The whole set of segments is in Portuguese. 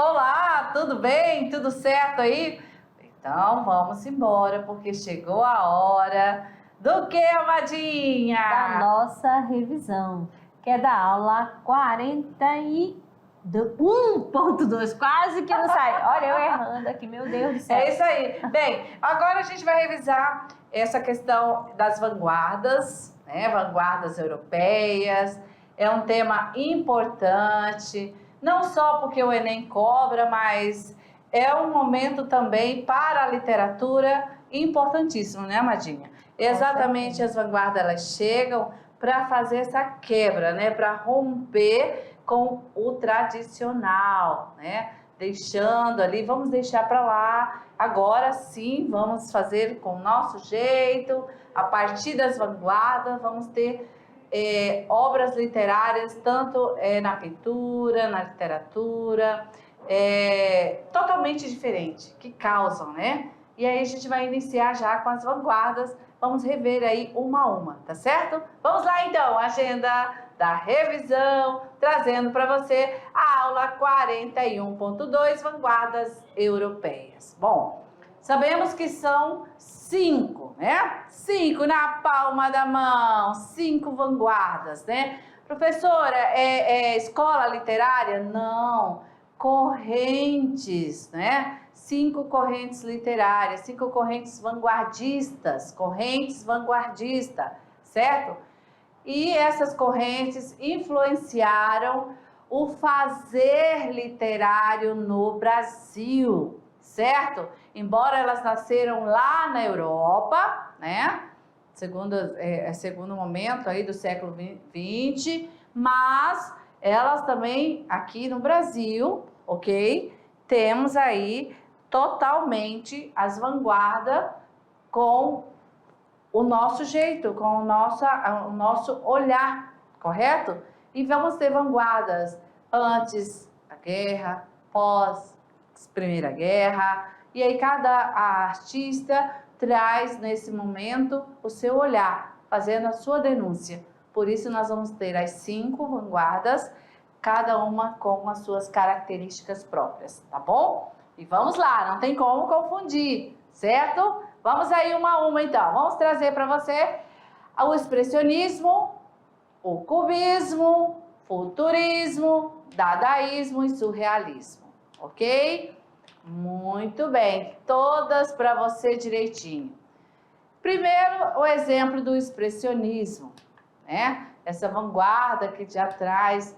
Olá, tudo bem? Tudo certo aí? Então vamos embora, porque chegou a hora do que, amadinha? Da nossa revisão, que é da aula 41.2, quase que não sai. Olha, eu errando aqui, meu Deus do céu. É isso aí. Bem, agora a gente vai revisar essa questão das vanguardas, né? Vanguardas europeias. É um tema importante, não só porque o Enem cobra, mas é um momento também para a literatura importantíssimo, né, Amadinha? Exatamente, as vanguardas elas chegam para fazer essa quebra, né? Para romper com o tradicional, né? Deixando ali, vamos deixar para lá. Agora sim, vamos fazer com o nosso jeito, a partir das vanguardas, vamos ter obras literárias, tanto na pintura, na literatura, totalmente diferente, que causam, né? E aí a gente vai iniciar já com as vanguardas, vamos rever aí uma a uma, tá certo? Vamos lá então, agenda da revisão, trazendo para você a aula 41.2, vanguardas europeias. Bom, sabemos que são 5, né? 5 na palma da mão, 5 vanguardas, né? Professora, escola literária? Não, correntes, né? 5 correntes literárias, 5 correntes vanguardistas, certo? E essas correntes influenciaram o fazer literário no Brasil, certo? Embora elas nasceram lá na Europa, né? Segundo momento aí do século XX, mas elas também aqui no Brasil, ok? Temos aí totalmente as vanguardas com o nosso jeito, com o nosso olhar, correto? E vamos ter vanguardas antes da guerra, pós Primeira Guerra, e aí cada artista traz nesse momento o seu olhar, fazendo a sua denúncia. Por isso nós vamos ter as 5 vanguardas, cada uma com as suas características próprias, tá bom? E vamos lá, não tem como confundir, certo? Vamos aí uma a uma então. Vamos trazer para você o expressionismo, o cubismo, futurismo, dadaísmo e surrealismo, ok? Muito bem, todas para você direitinho. Primeiro, o exemplo do expressionismo, né? Essa vanguarda que já traz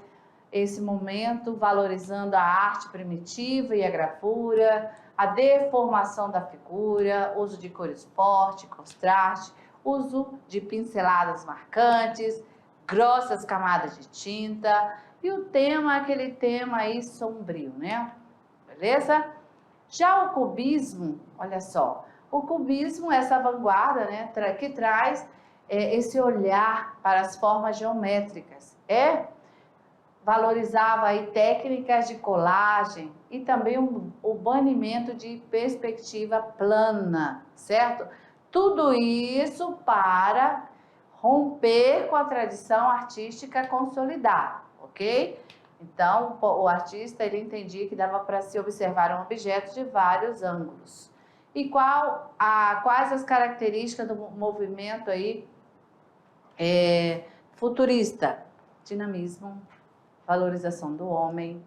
esse momento valorizando a arte primitiva e a gravura, a deformação da figura, uso de cores fortes, contraste, uso de pinceladas marcantes, grossas camadas de tinta, e o tema é aquele tema aí sombrio, né? Beleza? Já o cubismo, olha só, o cubismo é essa vanguarda, né, que traz esse olhar para as formas geométricas, valorizava aí técnicas de colagem e também o banimento de perspectiva plana, certo? Tudo isso para romper com a tradição artística consolidada, ok? Então, o artista ele entendia que dava para se observar um objeto de vários ângulos. E quais as características do movimento aí futurista? Dinamismo, valorização do homem,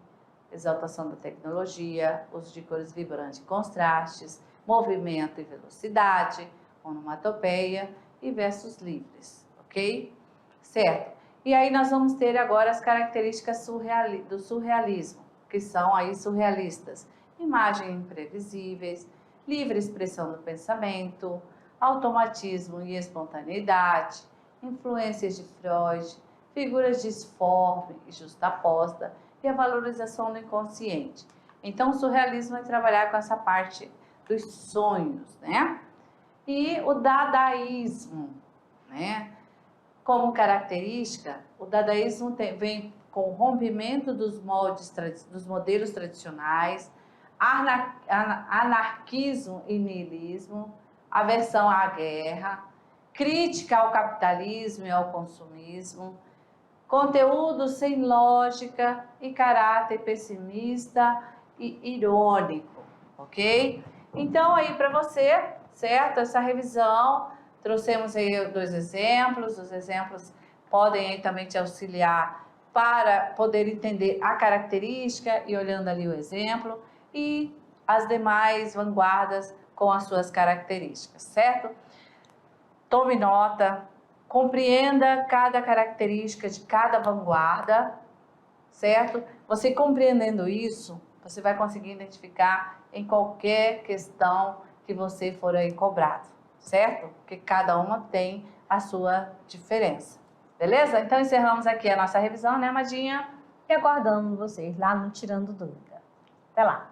exaltação da tecnologia, uso de cores vibrantes e contrastes, movimento e velocidade, onomatopeia e versos livres, ok? Certo. E aí nós vamos ter agora as características do surrealismo, que são aí surrealistas. Imagens imprevisíveis, livre expressão do pensamento, automatismo e espontaneidade, influências de Freud, figuras disforme e justaposta e a valorização do inconsciente. Então, o surrealismo vai trabalhar com essa parte dos sonhos, né? E o dadaísmo, né? Como característica, o dadaísmo vem com o rompimento dos modelos tradicionais, anarquismo e niilismo, aversão à guerra, crítica ao capitalismo e ao consumismo, conteúdo sem lógica e caráter pessimista e irônico, ok? Então, aí para você, certo? Essa revisão, trouxemos aí 2 exemplos, os exemplos podem aí também te auxiliar para poder entender a característica e olhando ali o exemplo e as demais vanguardas com as suas características, certo? Tome nota, compreenda cada característica de cada vanguarda, certo? Você compreendendo isso, você vai conseguir identificar em qualquer questão que você for aí cobrado, certo? Porque cada uma tem a sua diferença. Beleza? Então encerramos aqui a nossa revisão, né, Madinha? E aguardamos vocês lá no Tirando Dúvida. Até lá!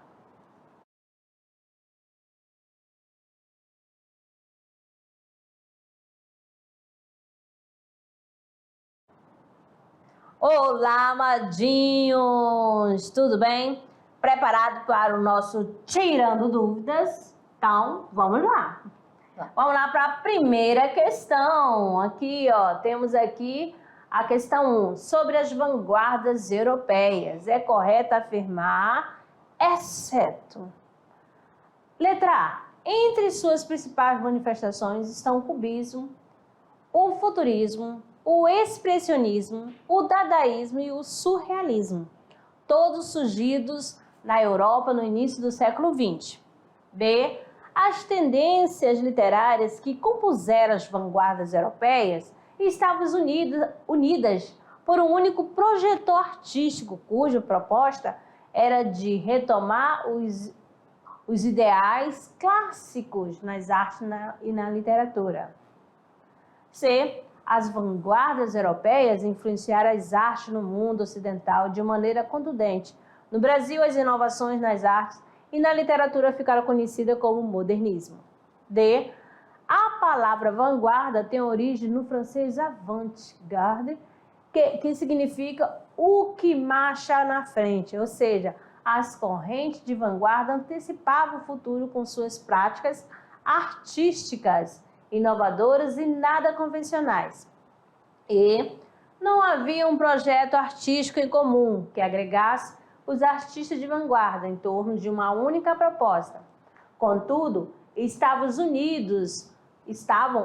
Olá, amadinhos! Tudo bem? Preparado para o nosso Tirando Dúvidas? Então, vamos lá! Vamos lá para a primeira questão. Aqui, ó, temos aqui a questão 1. Sobre as vanguardas europeias. É correto afirmar, exceto... Letra A. Entre suas principais manifestações estão o cubismo, o futurismo, o expressionismo, o dadaísmo e o surrealismo, todos surgidos na Europa no início do século XX. B. As tendências literárias que compuseram as vanguardas europeias estavam unidas por um único projetor artístico, cuja proposta era de retomar os ideais clássicos nas artes e na literatura. C. As vanguardas europeias influenciaram as artes no mundo ocidental de maneira contundente. No Brasil, as inovações nas artes e na literatura ficaram conhecidas como modernismo. D. A palavra vanguarda tem origem no francês avant-garde, que significa o que marcha na frente, ou seja, as correntes de vanguarda antecipavam o futuro com suas práticas artísticas inovadoras e nada convencionais. E não havia um projeto artístico em comum que agregasse os artistas de vanguarda em torno de uma única proposta. Contudo, estavam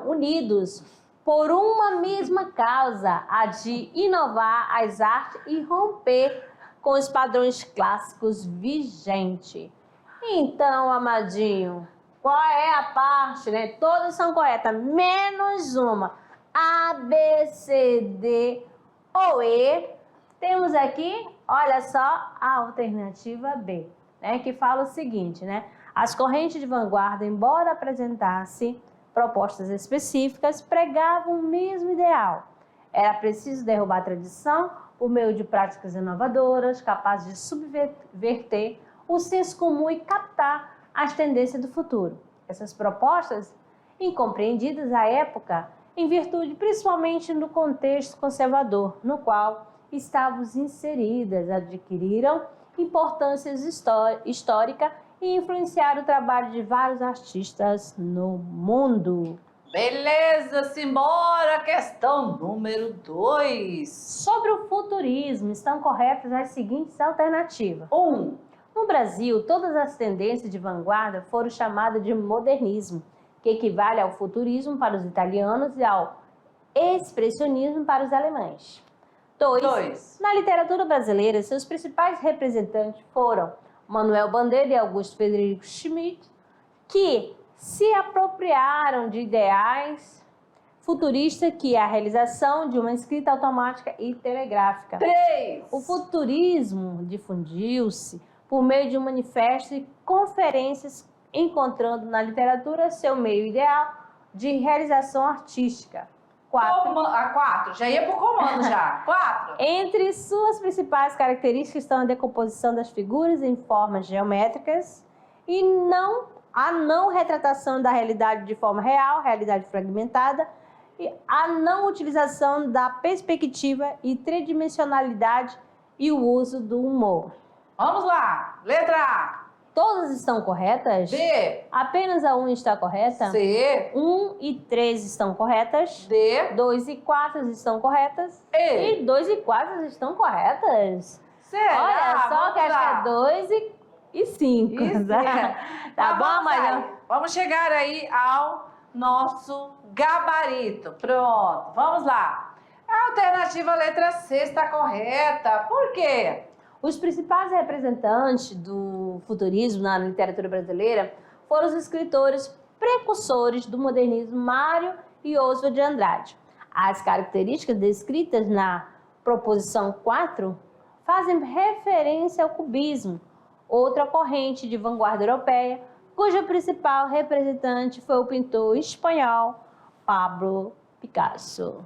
unidos por uma mesma causa, a de inovar as artes e romper com os padrões clássicos vigentes. Então, amadinho, qual é a parte, né? Todas são corretas, menos uma. A, B, C, D ou E. Temos aqui, olha só, a alternativa B, né? Que fala o seguinte, né? As correntes de vanguarda, embora apresentassem propostas específicas, pregavam o mesmo ideal. Era preciso derrubar a tradição por meio de práticas inovadoras, capazes de subverter o senso comum e captar as tendências do futuro. Essas propostas, incompreendidas à época, em virtude principalmente do contexto conservador no qual estavam inseridas, adquiriram importância histórica e influenciaram o trabalho de vários artistas no mundo. Beleza, simbora! Questão número 2. Sobre o futurismo, estão corretas as seguintes alternativas. 1. No Brasil, todas as tendências de vanguarda foram chamadas de modernismo, que equivale ao futurismo para os italianos e ao expressionismo para os alemães. 2. Na literatura brasileira, seus principais representantes foram Manuel Bandeira e Augusto Frederico Schmidt, que se apropriaram de ideais futuristas, que é a realização de uma escrita automática e telegráfica. 3. O futurismo difundiu-se por meio de um manifesto e conferências, encontrando na literatura seu meio ideal de realização artística. 4. Já ia pro comando já. 4. Entre suas principais características estão a decomposição das figuras em formas geométricas e a não retratação da realidade de forma real, realidade fragmentada, e a não utilização da perspectiva e tridimensionalidade e o uso do humor. Vamos lá. Letra A. Todas estão corretas? B. Apenas a 1 está correta? C. 1 e 3 estão corretas? D. 2 e 4 estão corretas? E. E 2 e 4 estão corretas? Será? Olha só Vamos que acho que lá. é 2 e e 5. Isso, Tá bom, vamos Maria? aí. Vamos chegar aí ao nosso gabarito. Pronto, vamos lá. A alternativa letra C está correta. Por quê? Os principais representantes do futurismo na literatura brasileira foram os escritores precursores do modernismo Mário e Oswald de Andrade. As características descritas na proposição 4 fazem referência ao cubismo, outra corrente de vanguarda europeia, cujo principal representante foi o pintor espanhol Pablo Picasso.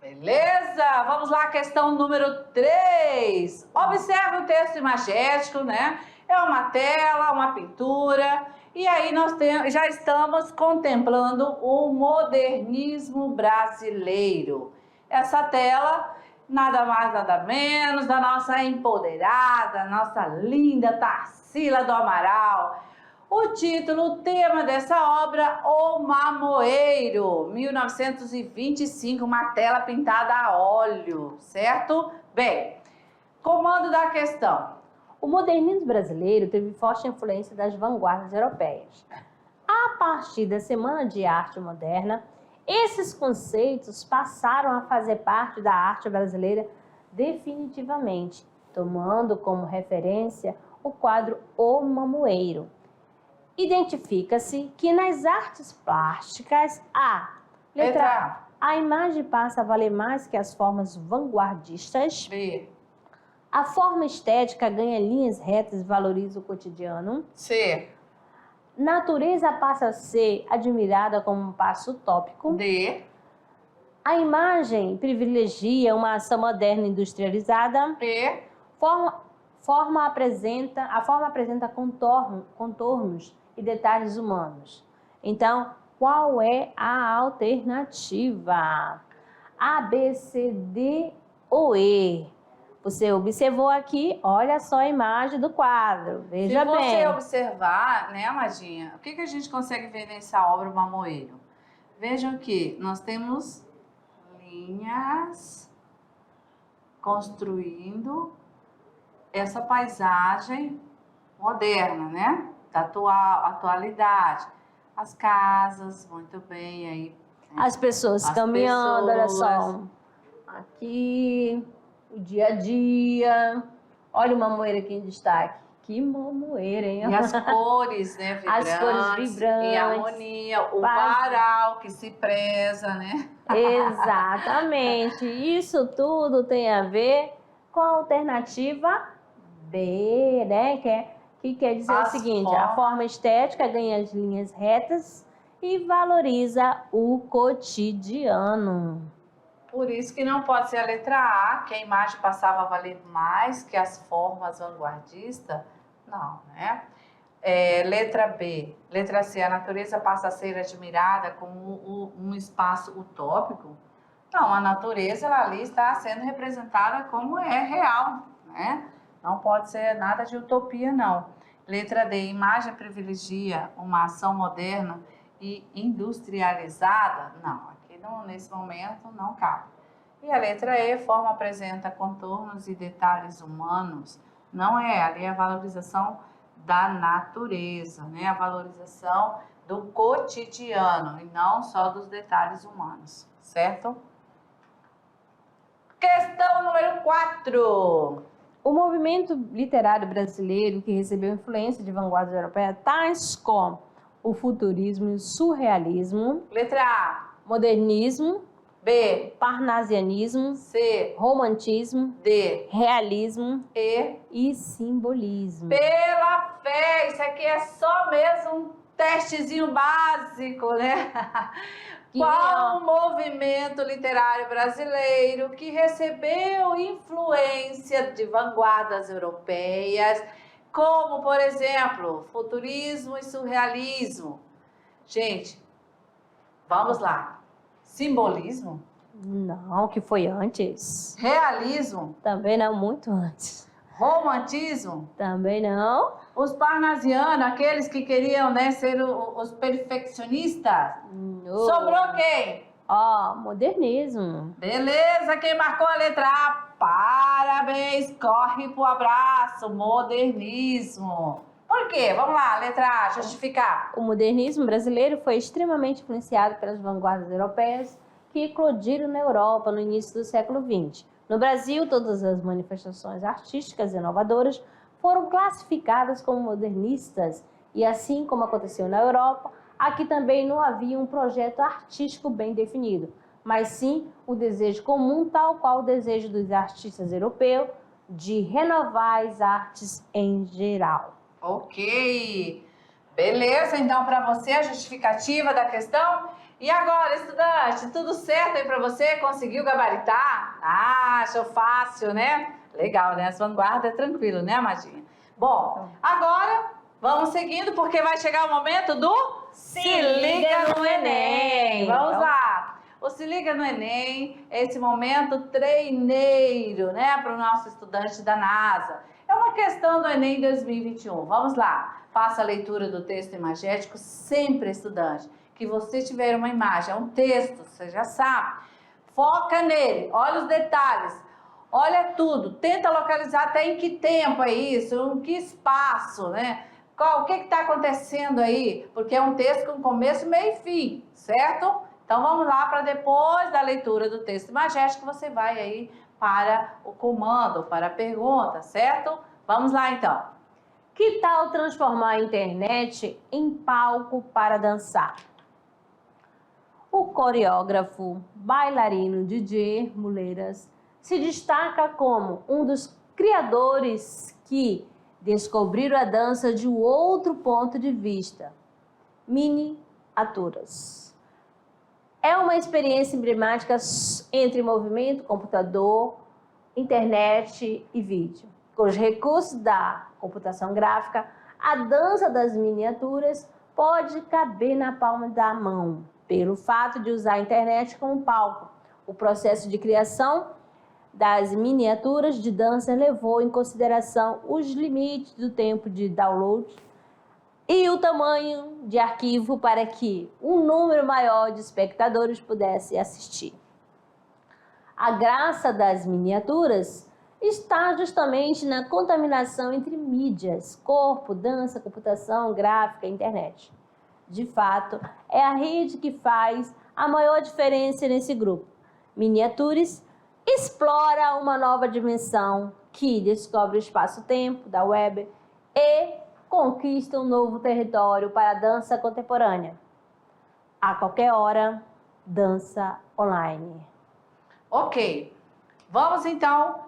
Beleza? Vamos lá, questão número 3. Observe o texto imagético, né? É uma tela, uma pintura. E aí nós já estamos contemplando o modernismo brasileiro. Essa tela, nada mais, nada menos, da nossa empoderada, nossa linda Tarsila do Amaral. O título, o tema dessa obra, O Mamoeiro, 1925, uma tela pintada a óleo, certo? Bem, comando da questão. O modernismo brasileiro teve forte influência das vanguardas europeias. A partir da Semana de Arte Moderna, esses conceitos passaram a fazer parte da arte brasileira definitivamente, tomando como referência o quadro O Mamoeiro. Identifica-se que nas artes plásticas, letra A, a imagem passa a valer mais que as formas vanguardistas. B. A forma estética ganha linhas retas e valoriza o cotidiano. C. Natureza passa a ser admirada como um passo utópico. D. A imagem privilegia uma ação moderna industrializada. E. A forma apresenta contornos e detalhes humanos. Então, qual é a alternativa? A, B, C, D ou E? Você observou aqui, olha só a imagem do quadro, veja bem. Se você observar, né, Amadinha, o que a gente consegue ver nessa obra, O Mamoeiro? Vejam que nós temos linhas construindo essa paisagem moderna, né? Da atualidade. As casas, muito bem aí. As pessoas caminhando, olha só. Aqui, o dia a dia. Olha o mamoeiro aqui em destaque. Que mamoeira, hein? E as cores, né, vibrantes. As cores vibrantes. Em harmonia. O varal que se preza, né? Exatamente. Isso tudo tem a ver com a alternativa B, né? Que quer dizer o seguinte, a forma estética ganha as linhas retas e valoriza o cotidiano. Por isso que não pode ser a letra A, que a imagem passava a valer mais que as formas vanguardistas. Não, né? Letra B. Letra C, a natureza passa a ser admirada como um espaço utópico. Não, a natureza ela ali está sendo representada como é real, né? Não pode ser nada de utopia, não. Letra D, imagem privilegia uma ação moderna e industrializada? Não, aqui nesse momento não cabe. E a letra E, forma apresenta contornos e detalhes humanos? Não é, ali é a valorização da natureza, né? A valorização do cotidiano e não só dos detalhes humanos, certo? Questão número 4. O movimento literário brasileiro, que recebeu influência de vanguardas europeias, tais como o futurismo e o surrealismo. Letra A. Modernismo. B. Parnasianismo. C. Romantismo. D. Realismo. E simbolismo. Pela fé, isso aqui é só mesmo um testezinho básico, né? Qual o movimento literário brasileiro que recebeu influência de vanguardas europeias, como, por exemplo, futurismo e surrealismo? Gente, vamos lá. Simbolismo? Não, que foi antes. Realismo? Também não, muito antes. Romantismo? Também não. Os parnasianos, aqueles que queriam, né, ser os perfeccionistas? Não. Sobrou quem? Modernismo. Beleza, quem marcou a letra A? parabéns, corre pro abraço, modernismo. Por quê? Vamos lá, letra A, justificar. O modernismo brasileiro foi extremamente influenciado pelas vanguardas europeias que eclodiram na Europa no início do século XX. No Brasil, todas as manifestações artísticas inovadoras foram classificadas como modernistas e, assim como aconteceu na Europa, aqui também não havia um projeto artístico bem definido, mas sim o desejo comum, tal qual o desejo dos artistas europeus de renovar as artes em geral. Ok. Beleza, então para você a justificativa da questão. E agora, estudante, tudo certo aí para você? Conseguiu gabaritar? Ah, achou fácil, né? Legal, né? As vanguardas é tranquilo, né, Amadinha? Bom, agora vamos seguindo porque vai chegar o momento do Se Liga no Enem. Vamos lá. O Se Liga no Enem é esse momento treineiro, né, para o nosso estudante da NASA. É uma questão do Enem 2021. Vamos lá. Faça a leitura do texto imagético sempre, estudante. Que você tiver uma imagem, é um texto, você já sabe. Foca nele, olha os detalhes, olha tudo. Tenta localizar até em que tempo é isso, em que espaço, né? O que está acontecendo aí? Porque é um texto com começo, meio e fim, certo? Então vamos lá para depois da leitura do texto imagético, você vai aí para o comando, para a pergunta, certo? Vamos lá então. Que tal transformar a internet em palco para dançar? O coreógrafo, bailarino DJ Muleiras se destaca como um dos criadores que descobriram a dança de um outro ponto de vista, miniaturas. É uma experiência emblemática entre movimento, computador, internet e vídeo. Com os recursos da computação gráfica, a dança das miniaturas pode caber na palma da mão, pelo fato de usar a internet como palco. O processo de criação das miniaturas de dança levou em consideração os limites do tempo de download e o tamanho de arquivo para que um número maior de espectadores pudesse assistir. A graça das miniaturas está justamente na contaminação entre mídias, corpo, dança, computação, gráfica e internet. De fato, é a rede que faz a maior diferença nesse grupo. Miniaturas explora uma nova dimensão que descobre o espaço-tempo da web e conquista um novo território para a dança contemporânea. A qualquer hora, dança online. Ok, vamos então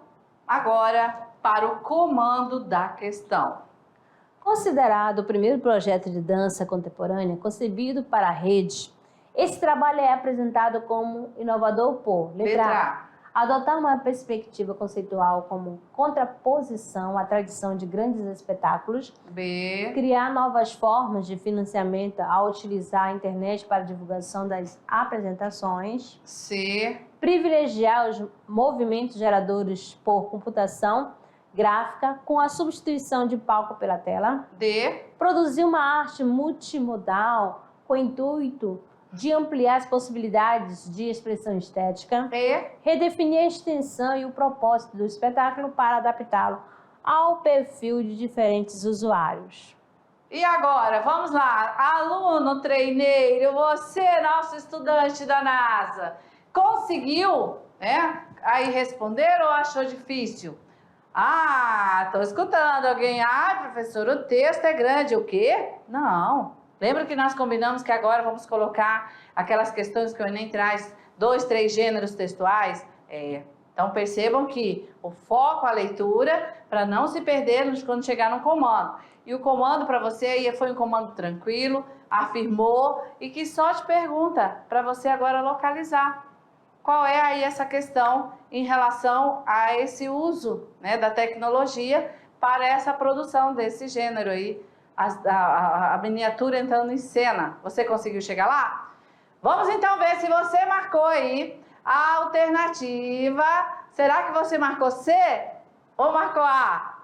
agora para o comando da questão. Considerado o primeiro projeto de dança contemporânea concebido para a rede, esse trabalho é apresentado como inovador por letra A. Adotar uma perspectiva conceitual como contraposição à tradição de grandes espetáculos. B. Criar novas formas de financiamento ao utilizar a internet para a divulgação das apresentações. C. Privilegiar os movimentos geradores por computação gráfica com a substituição de palco pela tela. D. Produzir uma arte multimodal com o intuito de ampliar as possibilidades de expressão estética. E. Redefinir a extensão e o propósito do espetáculo para adaptá-lo ao perfil de diferentes usuários. E agora, vamos lá, aluno treineiro, você, nosso estudante da NASA, conseguiu, né, aí responder ou achou difícil? Ah, estou escutando alguém. Ah, professor, o texto é grande. O quê? Não. Lembra que nós combinamos que agora vamos colocar aquelas questões que o Enem traz, 2, 3 gêneros textuais? Então percebam que o foco, a leitura, para não se perder quando chegar no comando. E o comando para você aí foi um comando tranquilo, afirmou e que só te pergunta para você agora localizar. Qual é aí essa questão em relação a esse uso, né, da tecnologia para essa produção desse gênero aí, a miniatura entrando em cena. Você conseguiu chegar lá? Vamos então ver se você marcou aí a alternativa. Será que você marcou C ou marcou A?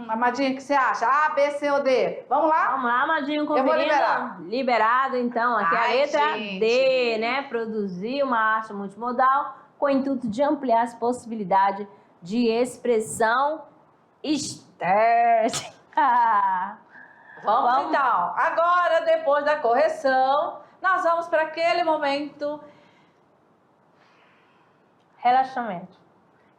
Amadinho, o que você acha? A, B, C ou D? Vamos lá? Vamos lá, Amadinho, conferindo. Eu vou liberar. Liberado, então. Aqui a letra gente. D, né? Produzir uma arte multimodal com o intuito de ampliar as possibilidades de expressão estética. Vamos então. Agora, depois da correção, nós vamos para aquele momento Relaxamento.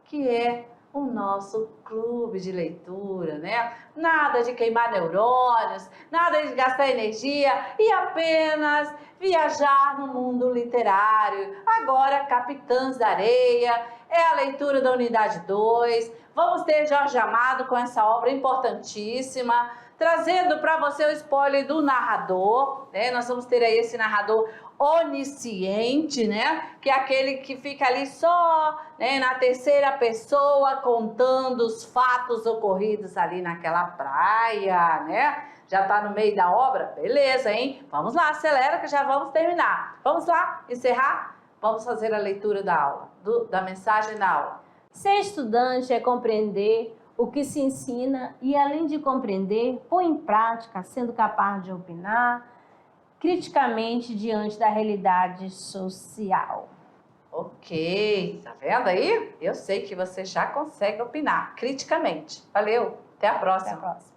que é o nosso clube de leitura, né? Nada de queimar neurônios, nada de gastar energia e apenas viajar no mundo literário. Agora, Capitãs da Areia, é a leitura da unidade 2. Vamos ter Jorge Amado com essa obra importantíssima, trazendo para você o spoiler do narrador, né? Nós vamos ter aí esse narrador onisciente, né? Que é aquele que fica ali só, né, na terceira pessoa contando os fatos ocorridos ali naquela praia, né? Já tá no meio da obra? Beleza, hein? Vamos lá, acelera que já vamos terminar. Vamos lá, encerrar? Vamos fazer a leitura da aula, da mensagem da aula. Ser estudante é compreender o que se ensina e, além de compreender, pôr em prática, sendo capaz de opinar criticamente diante da realidade social. Ok, tá vendo aí? Eu sei que você já consegue opinar criticamente. Valeu, até a próxima. Até a próxima.